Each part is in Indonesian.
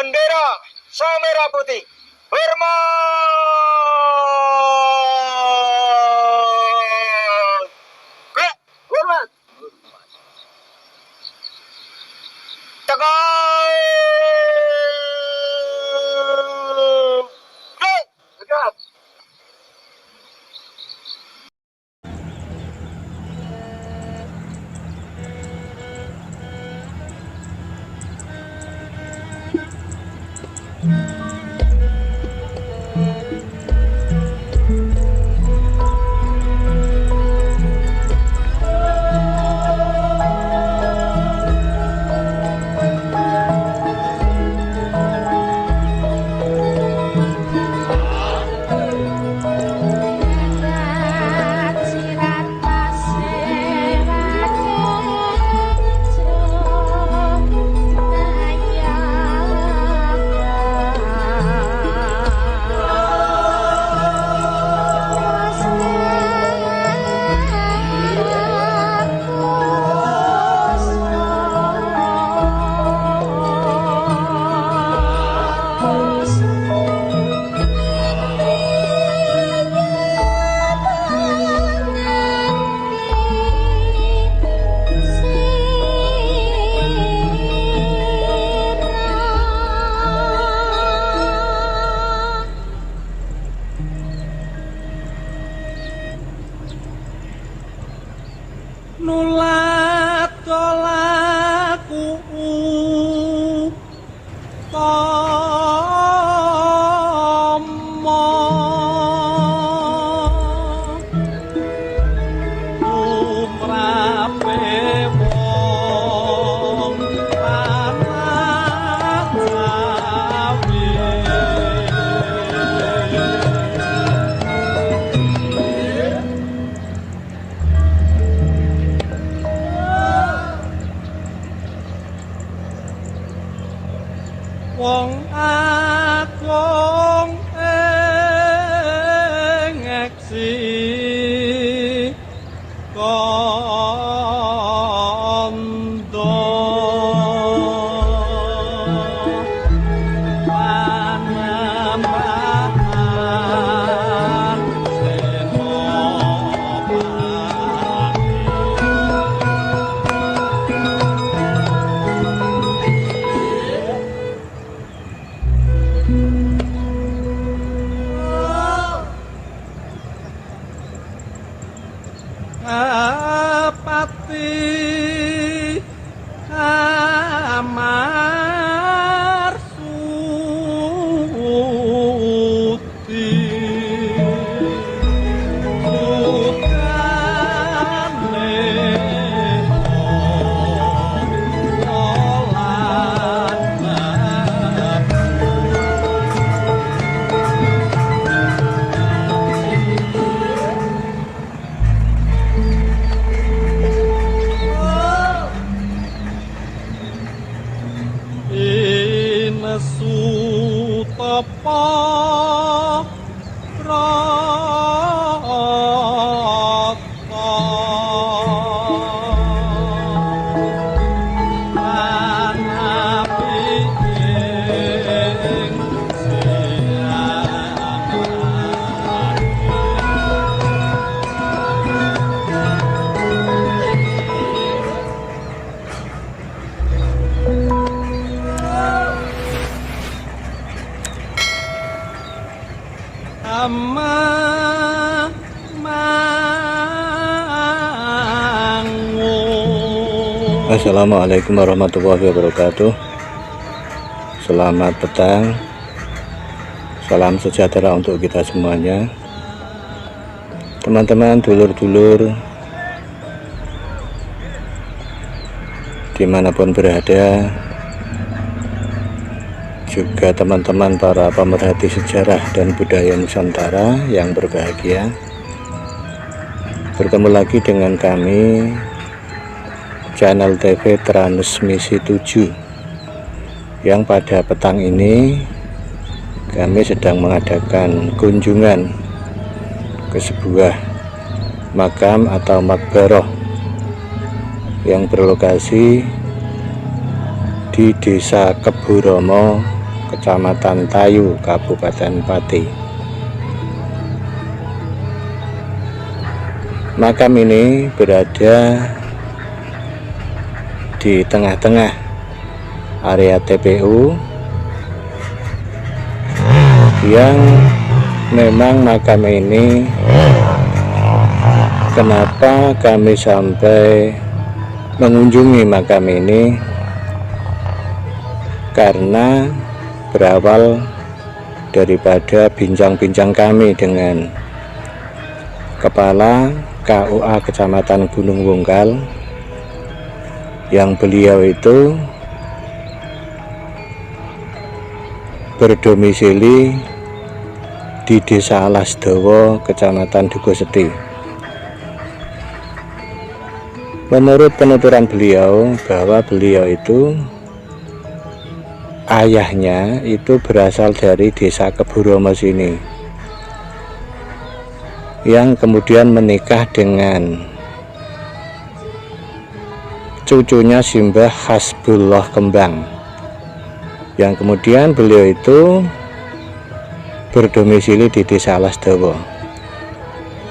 bendera sang merah putih. Hormat. Hormat. Tegak. Tegak. Nulat tolaku tomo umrape wong tanah Jawi wong agung ing eksi kondo panembahan Pati Amarsuti Sukane Inesu tapa rata anapi ing Amma mangu. Assalamualaikum warahmatullahi wabarakatuh. Selamat petang. Salam sejahtera untuk kita semuanya. Teman-teman, dulur-dulur dimanapun berada, juga teman-teman para pemerhati sejarah dan budaya Nusantara yang berbahagia. Bertemu lagi dengan kami, channel TV Transmisi 7, yang pada petang ini kami sedang mengadakan kunjungan ke sebuah makam atau makbaroh yang berlokasi di Desa Keburomo, Kecamatan Tayu, Kabupaten Pati. Makam ini berada di tengah-tengah area TPU, yang memang makam ini kenapa kami sampai mengunjungi makam ini, karena berawal daripada bincang-bincang kami dengan Kepala KUA Kecamatan Gunung Wungkal, yang beliau itu berdomisili di Desa Alasdawa, Kecamatan Dugoseti. Menurut penuturan beliau, bahwa beliau itu ayahnya itu berasal dari Desa Keburomo sini, yang kemudian menikah dengan cucunya Simbah Hasbullah Kembang, yang kemudian beliau itu berdomisili di Desa Alasdawa.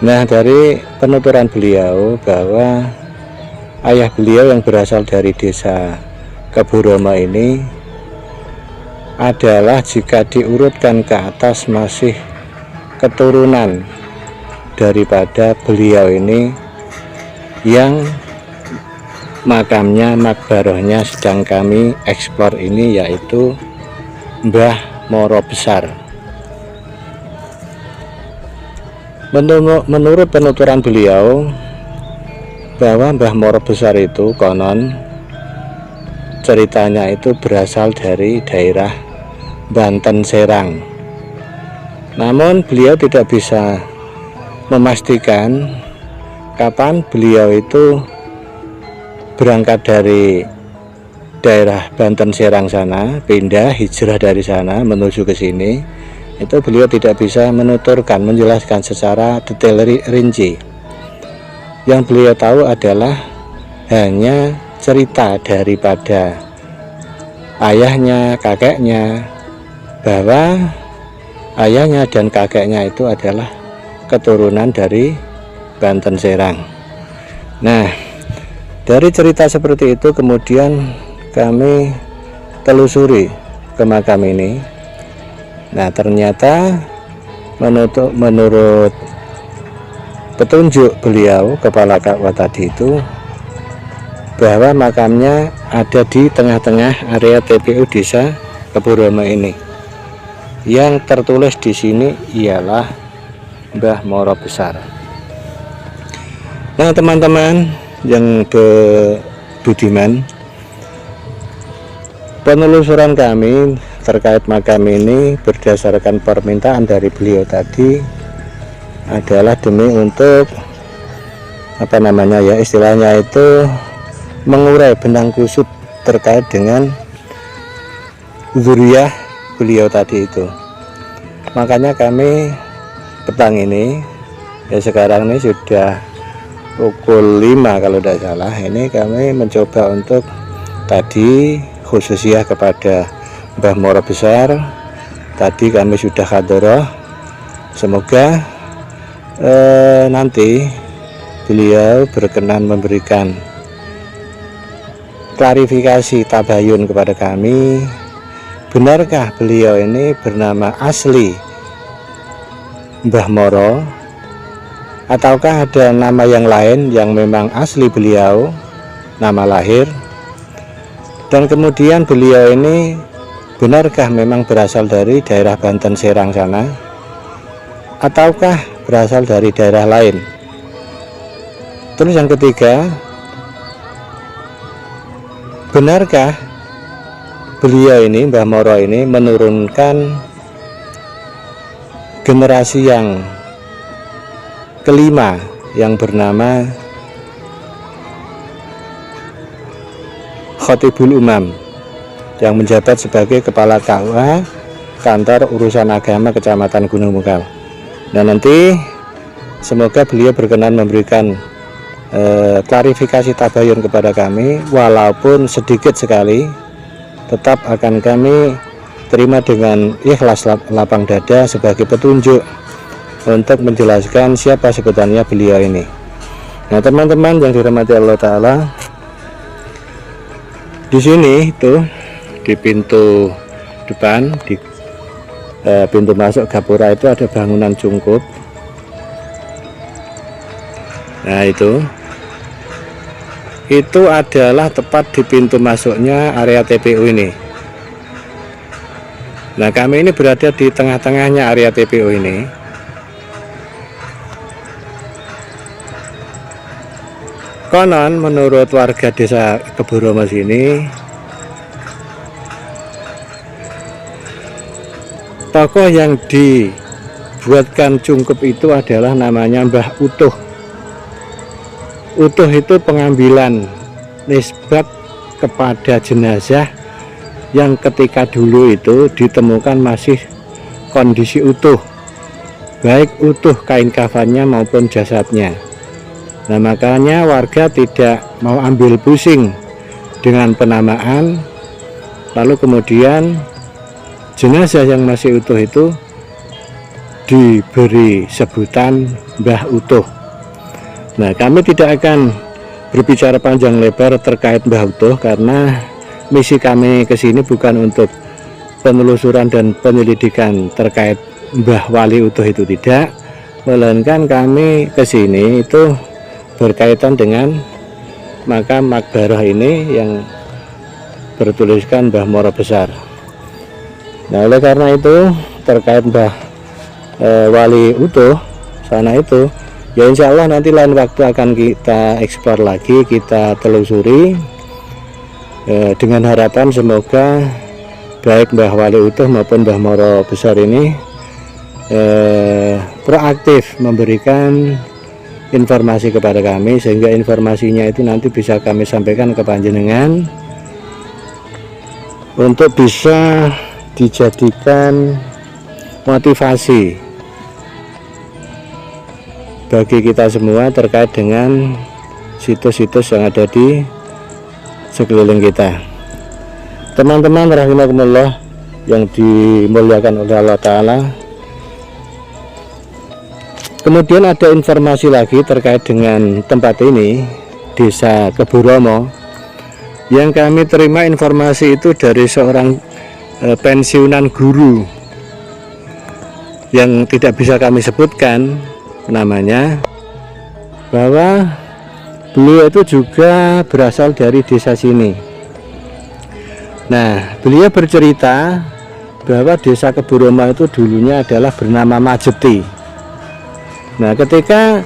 Nah, dari penuturan beliau bahwa ayah beliau yang berasal dari Desa Keburomo ini adalah, jika diurutkan ke atas, masih keturunan daripada beliau ini yang makamnya, makbarohnya sedang kami eksplor ini, yaitu Mbah Moro Besar. Menurut penuturan beliau bahwa Mbah Moro Besar itu konon ceritanya itu berasal dari daerah Banten Serang. Namun beliau tidak bisa memastikan kapan beliau itu berangkat dari daerah Banten Serang sana, pindah hijrah dari sana menuju ke sini. Itu beliau tidak bisa menuturkan, menjelaskan secara detail rinci. Yang beliau tahu adalah hanya cerita daripada ayahnya, kakeknya, bahwa ayahnya dan kakeknya itu adalah keturunan dari Banten Serang. Nah, dari cerita seperti itu kemudian kami telusuri ke makam ini. Nah, ternyata menurut petunjuk beliau, Kepala KUA tadi itu, bahwa makamnya ada di tengah-tengah area TPU Desa Keburomo ini. Yang tertulis di sini ialah Mbah Moro Besar. Nah, teman-teman yang budiman, penelusuran kami terkait makam ini berdasarkan permintaan dari beliau tadi adalah demi untuk istilahnya itu mengurai benang kusut terkait dengan zuriyah beliau tadi itu. Makanya kami petang ini, sekarang ini sudah pukul 5 kalau tidak salah, ini kami mencoba untuk tadi khususnya kepada Mbah Moro Besar. Tadi kami sudah hadroh, semoga nanti beliau berkenan memberikan klarifikasi tabayun kepada kami. Benarkah beliau ini bernama asli Mbah Moro, ataukah ada nama yang lain yang memang asli beliau, nama lahir? Dan kemudian beliau ini benarkah memang berasal dari daerah Banten Serang sana, ataukah berasal dari daerah lain? Terus yang ketiga, benarkah beliau ini, Mbah Moro ini, menurunkan generasi yang kelima yang bernama Khotibul Umam, yang menjabat sebagai Kepala KUA Kantor Urusan Agama Kecamatan Gunung Wungkal. Dan nanti semoga beliau berkenan memberikan klarifikasi tabayun kepada kami, walaupun sedikit sekali, tetap akan kami terima dengan ikhlas lapang dada sebagai petunjuk untuk menjelaskan siapa sebutannya beliau ini. Nah teman-teman yang dirahmati Allah Ta'ala, di sini itu di pintu depan, di pintu masuk gapura itu ada bangunan cungkup. Nah itu adalah tepat di pintu masuknya area TPU ini. Nah kami ini berada di tengah-tengahnya area TPU ini. Konon menurut warga desa Keboromo sini, tokoh yang dibuatkan cungkup itu adalah namanya Mbah Utuh. Utuh itu pengambilan nisbat kepada jenazah yang ketika dulu itu ditemukan masih kondisi utuh, baik utuh kain kafannya maupun jasadnya. Nah makanya warga tidak mau ambil pusing dengan penamaan, lalu kemudian jenazah yang masih utuh itu diberi sebutan Mbah Utuh. Nah kami tidak akan berbicara panjang lebar terkait Mbah Utuh, karena misi kami ke sini bukan untuk penelusuran dan penyelidikan terkait Mbah Wali Utuh itu, tidak, melainkan kami ke sini itu berkaitan dengan makam Makbarah ini yang bertuliskan Mbah Moro Besar. Nah oleh karena itu terkait Mbah Wali Utuh sana itu, ya insya Allah nanti lain waktu akan kita eksplor lagi, kita telusuri, dengan harapan semoga baik Mbah Wali Utuh maupun Mbah Moro Besar ini proaktif memberikan informasi kepada kami, sehingga informasinya itu nanti bisa kami sampaikan ke panjenengan untuk bisa dijadikan motivasi bagi kita semua terkait dengan situs-situs yang ada di sekeliling kita. Teman-teman rahimakumullah yang dimuliakan oleh Allah Ta'ala, kemudian ada informasi lagi terkait dengan tempat ini, Desa Keboromo, yang kami terima informasi itu dari seorang pensiunan guru yang tidak bisa kami sebutkan namanya, bahwa beliau itu juga berasal dari desa sini. Nah beliau bercerita bahwa Desa Keboromo itu dulunya adalah bernama Majeti. Nah ketika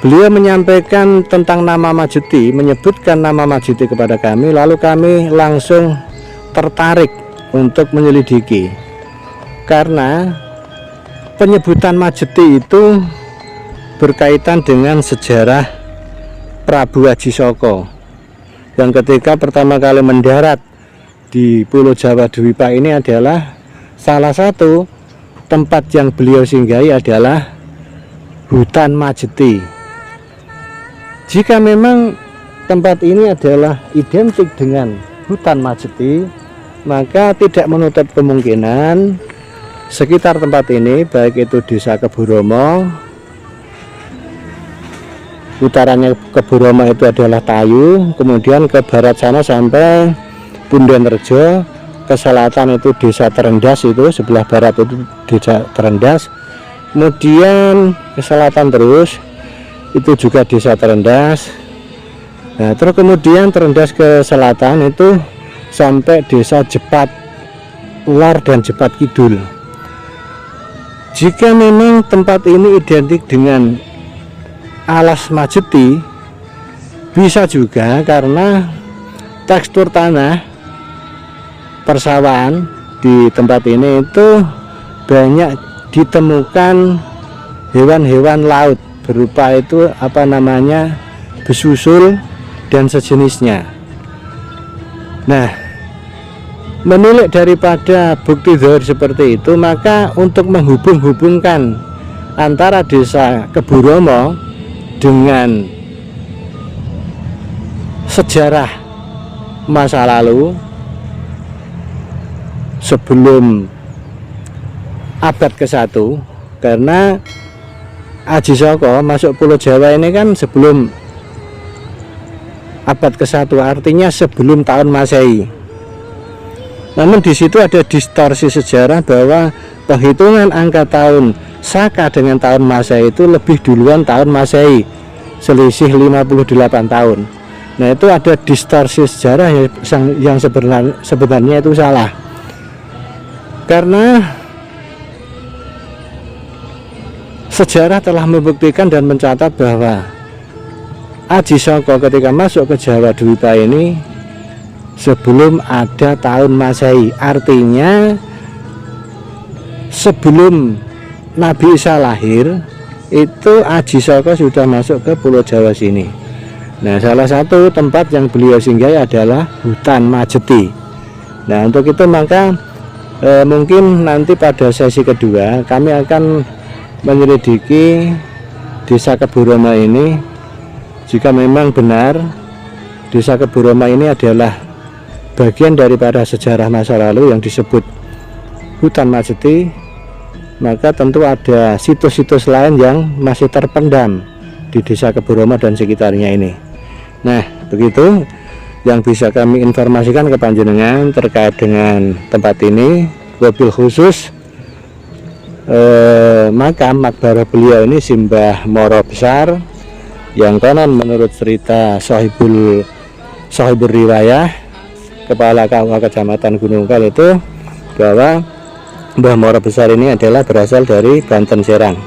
beliau menyampaikan tentang nama Majeti, menyebutkan nama Majeti kepada kami, lalu kami langsung tertarik untuk menyelidiki, karena penyebutan Majeti itu berkaitan dengan sejarah Prabu Aji Soko yang ketika pertama kali mendarat di Pulau Jawa Dwipa ini adalah salah satu tempat yang beliau singgahi adalah hutan Majeti. Jika memang tempat ini adalah identik dengan hutan Majeti, maka tidak menutup kemungkinan sekitar tempat ini, baik itu Desa Keboromo, utarannya Keboromo itu adalah Tayu, kemudian ke barat sana sampai Pundenrejo, ke selatan itu Desa Terendas, itu sebelah barat itu Desa Terendas, kemudian ke selatan terus itu juga Desa Terendas. Nah terus kemudian Terendas ke selatan itu sampai Desa Jepat Lor dan Jepat Kidul. Jika memang tempat ini identik dengan alas Majeti, bisa juga karena tekstur tanah persawahan di tempat ini itu banyak ditemukan hewan-hewan laut berupa itu apa namanya besusul dan sejenisnya. Nah menilik daripada bukti zahir seperti itu, maka untuk menghubung-hubungkan antara Desa Keboromo dengan sejarah masa lalu, sebelum abad ke-1, karena Aji Saka masuk Pulau Jawa ini kan sebelum abad ke-1, artinya sebelum tahun Masehi. Namun di situ ada distorsi sejarah bahwa penghitungan angka tahun Saka dengan tahun Masehi itu lebih duluan tahun Masehi, selisih 58 tahun. Nah, itu ada distorsi sejarah yang sebenarnya itu salah. Karena sejarah telah membuktikan dan mencatat bahwa Aji Saka ketika masuk ke Jawa Dwipa ini sebelum ada tahun Masehi, artinya sebelum Nabi Isa lahir itu Aji Saka sudah masuk ke Pulau Jawa sini. Nah, salah satu tempat yang beliau singgahi adalah hutan Majeti. Nah, untuk itu maka mungkin nanti pada sesi kedua kami akan menyelidiki Desa Keburoma ini. Jika memang benar Desa Keburoma ini adalah bagian daripada sejarah masa lalu yang disebut hutan Majeti, maka tentu ada situs-situs lain yang masih terpendam di Desa Keburoma dan sekitarnya ini. Nah, begitu yang bisa kami informasikan ke panjenengan terkait dengan tempat ini, wabil khusus makam makbarah beliau ini Simbah Moro Besar, yang konon menurut cerita sahibul riwayah kepala KUA Kecamatan Gunung Kal itu bahwa Mbah Moro Besar ini adalah berasal dari Banten Serang.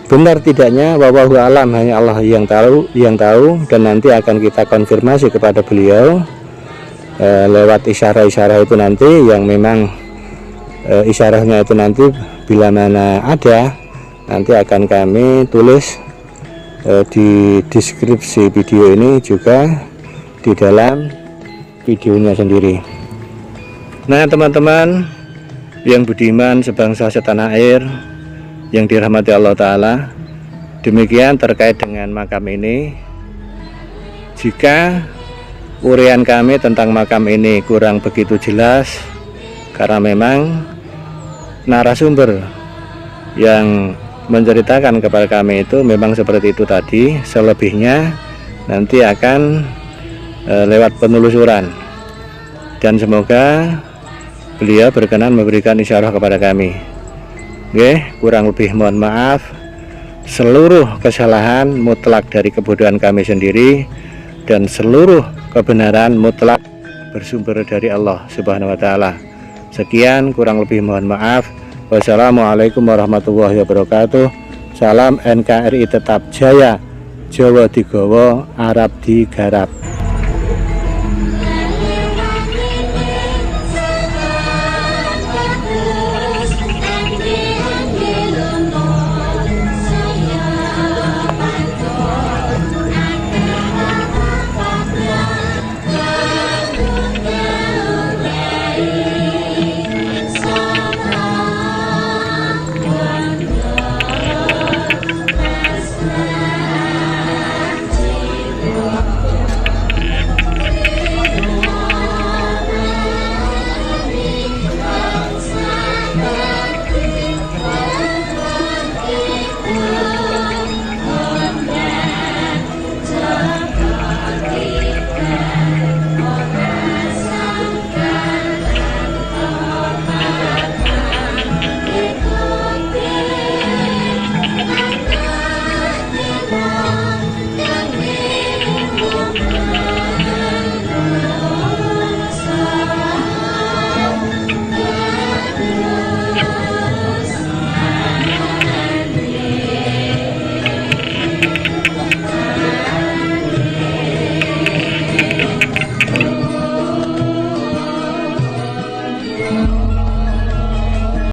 Benar tidaknya wallahu alam, hanya Allah yang tahu, dan nanti akan kita konfirmasi kepada beliau lewat isyarah-isyarah itu nanti, yang memang isyarahnya itu nanti bila mana ada nanti akan kami tulis di deskripsi video ini, juga di dalam videonya sendiri. Nah, teman-teman yang budiman sebangsa setanah air yang dirahmati Allah Ta'ala, demikian terkait dengan makam ini. Jika uraian kami tentang makam ini kurang begitu jelas, karena memang narasumber yang menceritakan kepada kami itu memang seperti itu tadi, selebihnya nanti akan lewat penelusuran, dan semoga beliau berkenan memberikan isyarah kepada kami. Oke, kurang lebih mohon maaf. Seluruh kesalahan mutlak dari kebodohan kami sendiri, dan seluruh kebenaran mutlak bersumber dari Allah Subhanahu wa Ta'ala. Sekian, kurang lebih mohon maaf. Wassalamualaikum warahmatullahi wabarakatuh. Salam NKRI tetap jaya, Jawa digawa, Arab digarap.